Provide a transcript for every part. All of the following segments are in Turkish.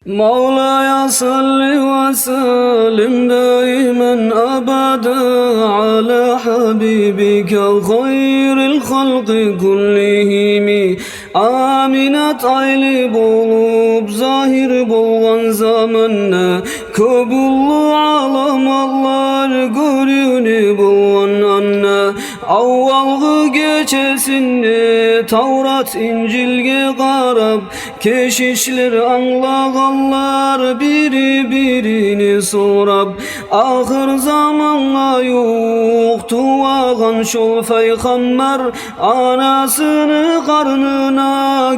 مولاي صل وسلم دائما أبدا على حبيبك خير الخلق كلهم. Aminat ayli bolup zahir bolgan zamanna, köbullu alamallar görüni bolgan anna. Avvalgı geçesinde Tavrat İncil'ge qarab, keşişler anlaganlar biri birini sorab. Ahır zamanla yok tuvagan şol peygamber, anasını karnına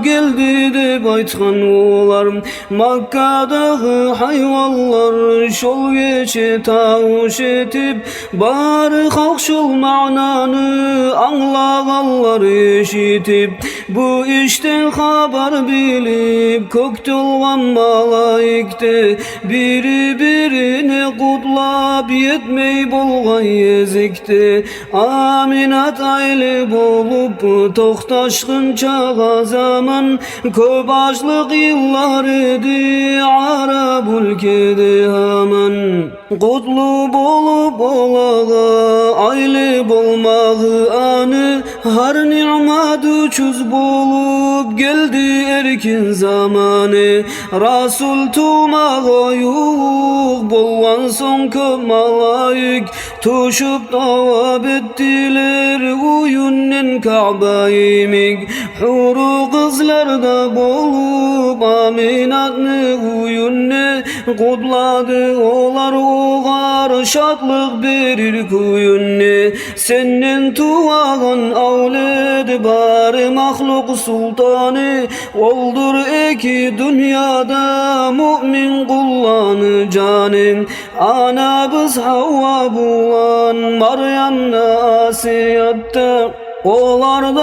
geldi dep aytkan olar. Makkadagı hayvallar şol geçe tavuş etip, bari halk şol mananı anlaganlar eşitip. Bu işten haber bilip kökte olgan malaikte, biri birini kutlap yetmey bolgan yezikte. Aminat ayli bolup tohtaşkın çağa zaman, köp açlık yıllar idi Arap ülkede hemen. Kutlu bolup olağa ayli bolmağı anı, har ni'mat uçuz bolup geldi erkin zamanı. Rasul tumağa yok bolgan son köp malaik, tuşup tavap ettiler uyunnen Ka'ba'yı mig. Huru kızlarda bolup Aminat'ны uyunne kutladı olar, oğar şatlık verir kuyunne. Senin tuvağın avled bari mahluk sultanı, oldur eki dünyada mümin kullanı canım. Anabız Havva bulan Maryam'na asiyatta, Olar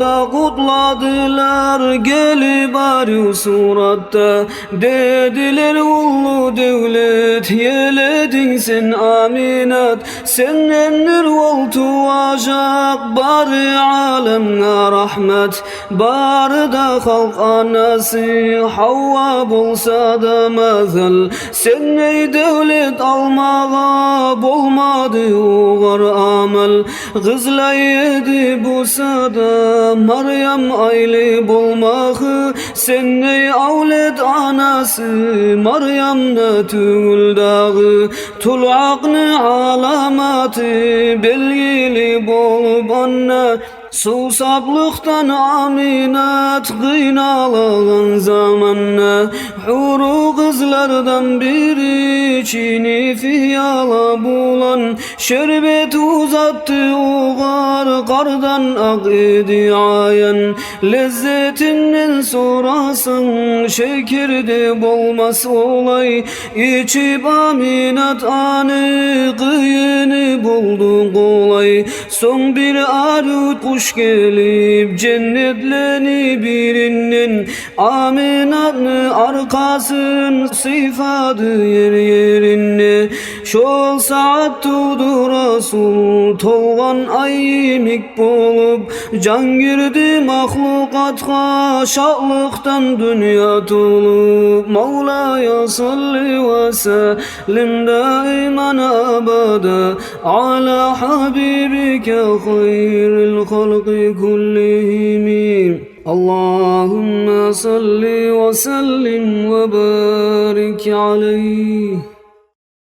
da kutladılar gelip arı suratta. Dediler ulu devlet yeledin sen Aminat, senden ol tuacak bari alemna rahmet. Bari da halk anası Havva bolsa da mazal, sen ey devlet almağa bolmadı oğar amel. Kızlayı bu sada Maryam ayli bolmağı, sen ey avled anası Maryam'na tüngül dağı. Tulakны alamatı belgili bolup anna, susaplıktan Aminat kıynalan zamanna. Huru kızlardan biri çini fiyala bulan, şerbet uzattı oğar kardan ak idi ayan. Lezzetinden sorasın şekerde bolmaz olay, içip Aminat anı kıyını buldu kolay. Son bir arut kuş gelip cennetleni birinden, Aminat'ны arkasın sıfadı yer yerine. Şol saat tudu Rasul tolgan aymik bolup, can girdi mahlukatga şaklıktan dünya tolup. Mevlaya salli ve sellim daiman abada ala habibike hayril halqi kullihim. Allahümme salli ve sellim ve barik aleyh.